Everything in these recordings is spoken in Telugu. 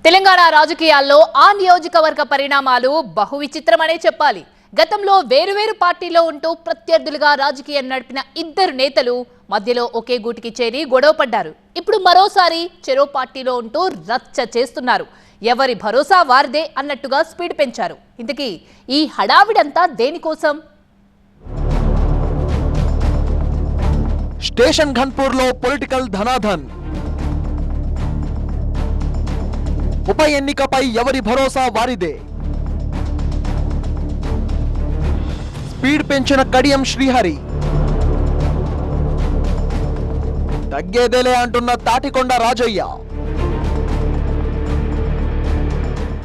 తెలంగాణ రాజకీయాల్లో ఆ నియోజకవర్గ పరిణామాలు బహు విచిత్రమనే చెప్పాలి. గతంలో వేరువేరు పార్టీలో ఉంటూ ప్రత్యర్థులుగా రాజకీయం నడిపిన ఇద్దరు నేతలు మధ్యలో ఒకే గూటికి చేరి గొడవపడ్డారు. ఇప్పుడు మరోసారి చెరో పార్టీలో ఉంటూ రచ్చ చేస్తున్నారు. ఎవరి భరోసా వారిదే అన్నట్టుగా స్పీడ్ పెంచారు. ఇంతకీ ఈ హడావిడంతా దేనికోసం? స్టేషన్ ఘన్పూర్లో పొలిటికల్ ధనాధన్. ఉప ఎన్నికపై ఎవరి భరోసా వారిదే. స్పీడ్ పెంచిన కడియం శ్రీహరి. తగ్గేదేలే అంటున్న తాటికొండ రాజయ్య.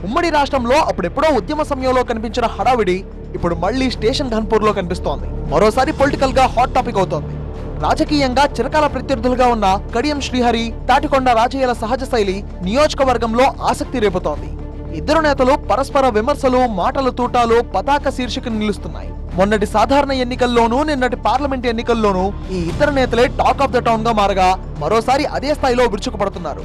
ఉమ్మడి రాష్ట్రంలో అప్పుడెప్పుడో ఉద్యమ సమయంలో కనిపించిన హడావిడి ఇప్పుడు మళ్లీ స్టేషన్ ఘన్పూర్ లో కనిపిస్తోంది. మరోసారి పొలిటికల్ గా హాట్ టాపిక్ అవుతోంది. రాజకీయంగా చిరకాల ప్రత్యర్థులుగా ఉన్న కడియం శ్రీహరి, తాటికొండ రాజయ్యల సహజ శైలి నియోజకవర్గంలో ఆసక్తి రేపుతోంది. ఇద్దరు నేతలు పరస్పర విమర్శలు, మాటల తూటాలు పతాక శీర్షికను నిలుస్తున్నాయి. మొన్నటి సాధారణ ఎన్నికల్లోనూ నిన్నటి పార్లమెంట్ ఎన్నికల్లోనూ ఈ ఇద్దరు నేతలే టాక్ ఆఫ్ ద టౌన్ గా మారగా మరోసారి అదే స్థాయిలో విరుచుకుపడుతున్నారు.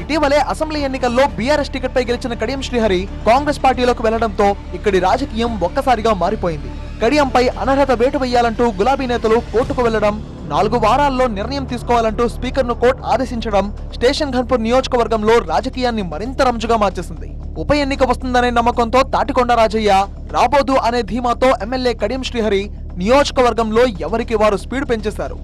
ఇటీవలే అసెంబ్లీ ఎన్నికల్లో బీఆర్ఎస్ టికెట్ పై గెలిచిన కడియం శ్రీహరి కాంగ్రెస్ పార్టీలోకి వెళ్లడంతో ఇక్కడి రాజకీయం ఒక్కసారిగా మారిపోయింది. కడియంపై అనర్హత వేటు వేయాలంటూ గులాబీ నేతలు కోర్టుకు వెళ్లడం, 4 వారాల్లో నిర్ణయం తీసుకోవాలంటూ స్పీకర్ ను కోర్టు ఆదేశించడం స్టేషన్ ఘన్పూర్ నియోజకవర్గంలో రాజకీయాన్ని మరింత రంజుగా మార్చేసింది. ఉప ఎన్నిక వస్తుందనే నమ్మకంతో తాటికొండ రాజయ్య, రాబోదు అనే ధీమాతో ఎమ్మెల్యే కడియం శ్రీహరి నియోజకవర్గంలో ఎవరికి వారు స్పీడ్ పెంచేశారు.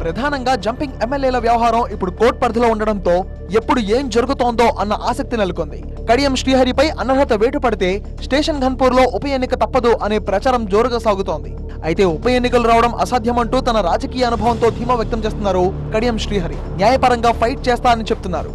ప్రధానంగా జంపింగ్ ఎమ్మెల్యేల వ్యవహారం ఇప్పుడు కోర్టు పరిధిలో ఉండడంతో ఎప్పుడు ఏం జరుగుతోందో అన్న ఆసక్తి నెలకొంది. కడియం శ్రీహరిపై అనర్హత వేటు పడితే స్టేషన్ ఘన్పూర్ లో ఉప ఎన్నిక తప్పదు అనే ప్రచారం జోరుగా సాగుతోంది. అయితే ఉప ఎన్నికలు రావడం అసాధ్యమంటూ తన రాజకీయ అనుభవంతో ధీమా వ్యక్తం చేస్తున్నారు కడియం శ్రీహరి. న్యాయపరంగా ఫైట్ చేస్తా అని చెప్తున్నారు.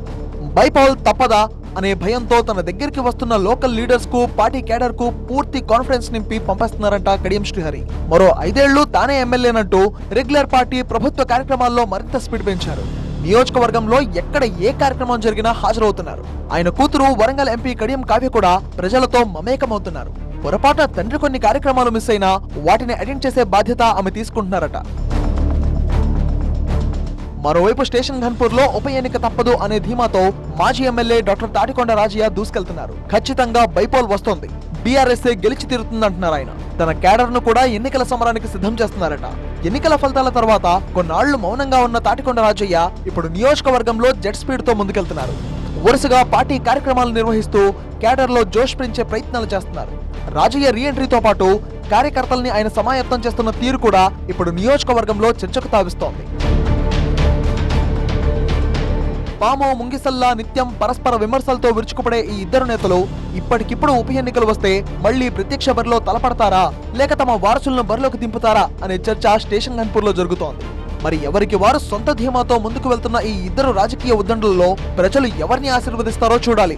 బైపోల్ తప్పదా అనే భయంతో తన దగ్గరికి వస్తున్న లోకల్ లీడర్స్ కు, పార్టీ కేడర్ కు పూర్తి కాన్ఫిడెన్స్ నింపి పంపేస్తున్నారంట కడియం శ్రీహరి. మరో 5 ఏళ్లు తానే ఎమ్మెల్యేనంటూ రెగ్యులర్ పార్టీ, ప్రభుత్వ కార్యక్రమాల్లో మరింత స్పీడ్ పెంచారు. నియోజకవర్గంలో ఎక్కడ ఏ కార్యక్రమం జరిగినా హాజరవుతున్నారు. ఆయన కూతురు వరంగల్ ఎంపీ కడియం కావ్య కూడా ప్రజలతో మమేకమవుతున్నారు. పొరపాటున తండ్రి కొన్ని కార్యక్రమాలు మిస్ అయినా వాటిని అటెండ్ చేసే బాధ్యత ఆమె తీసుకుంటున్నారట. మరోవైపు స్టేషన్ ఘన్పూర్ లో ఉప ఎన్నిక తప్పదు అనే ధీమాతో మాజీ ఎమ్మెల్యే డాక్టర్ తాటికొండ రాజయ్య దూసుకెళ్తున్నారు. ఖచ్చితంగా బైపోల్ వస్తోంది, బీఆర్ఎస్ గెలిచి తీరుతుందంటున్నారు ఆయన. తన క్యాడర్ ను కూడా ఎన్నికల సమరానికి సిద్ధం చేస్తున్నారట. ఎన్నికల ఫలితాల తర్వాత కొన్నాళ్లు మౌనంగా ఉన్న తాటికొండ రాజయ్య ఇప్పుడు నియోజకవర్గంలో జెట్ స్పీడ్ తో ముందుకెళ్తున్నారు. వరుసగా పార్టీ కార్యక్రమాలు నిర్వహిస్తూ క్యాడర్ లో జోష్ పెంచే ప్రయత్నాలు చేస్తున్నారు. రాజయ్య రీఎంట్రీతో పాటు కార్యకర్తల్ని ఆయన సమాయత్తం చేస్తున్న తీరు కూడా ఇప్పుడు నియోజకవర్గంలో చర్చకు తావిస్తోంది. పామో ముంగిసల్లా నిత్యం పరస్పర విమర్శలతో విరుచుకుపడే ఈ ఇద్దరు నేతలు ఇప్పటికిప్పుడు ఉప ఎన్నికలు వస్తే మళ్లీ ప్రత్యక్ష బరిలో తలపడతారా, లేక తమ వారసులను బరిలోకి దింపుతారా అనే చర్చ స్టేషన్ ఘన్పూర్ లో జరుగుతోంది. మరి ఎవరికి వారు సొంత ధీమాతో ముందుకు వెళ్తున్న ఈ ఇద్దరు రాజకీయ ఉద్దండులలో ప్రజలు ఎవరిని ఆశీర్వదిస్తారో చూడాలి.